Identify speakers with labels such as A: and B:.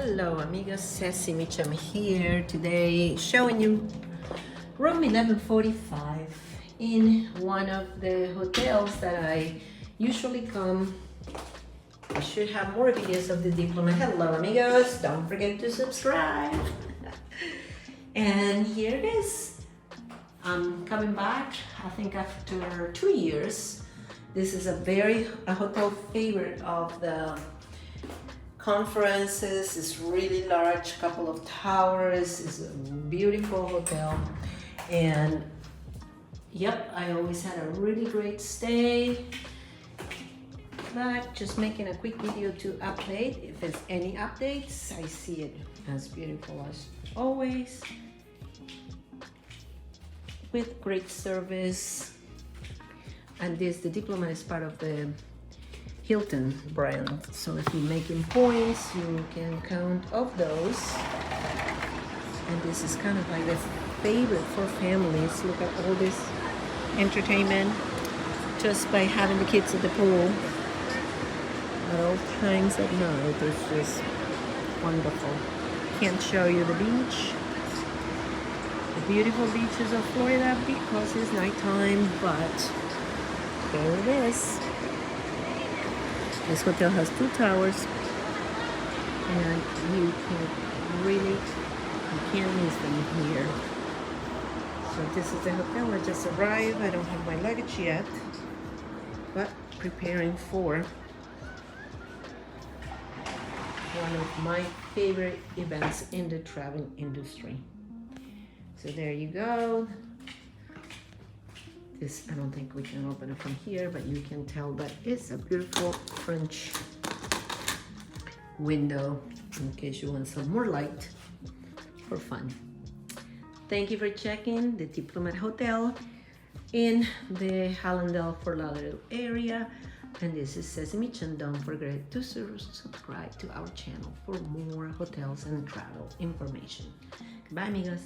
A: Hello amigos, Cessy I'm here today showing you room 1145 in one of the hotels that I usually come. I should have more videos of the Diplomat. Hello amigos, don't forget to subscribe. And here it is. I'm coming back, I think after 2 years. This is a hotel favorite of the conferences. It's really large, couple of towers. It's a beautiful hotel, and yep, I always had a really great stay. But just making a quick video to update. If there's any updates, I see it as beautiful as always, with great service. And the Diplomat is part of the Hilton brand, so if you're making points, you can count of those. And this is kind of like the favorite for families. Look at all this entertainment just by having the kids at the pool at all times at night. It's just wonderful. Can't show you the beach, the beautiful beaches of Florida, because it's nighttime, but there it is. This hotel has 2 towers, and you can't miss them here. So this is the hotel. I just arrived. I don't have my luggage yet, but preparing for one of my favorite events in the travel industry. So there you go. This, I don't think we can open it from here, but you can tell that it's a beautiful French window in case you want some more light for fun. Thank you for checking the Diplomat Hotel in the Hallandale, Fort Lauderdale area. And this is Cessy, and don't forget to subscribe to our channel for more hotels and travel information. Goodbye amigos.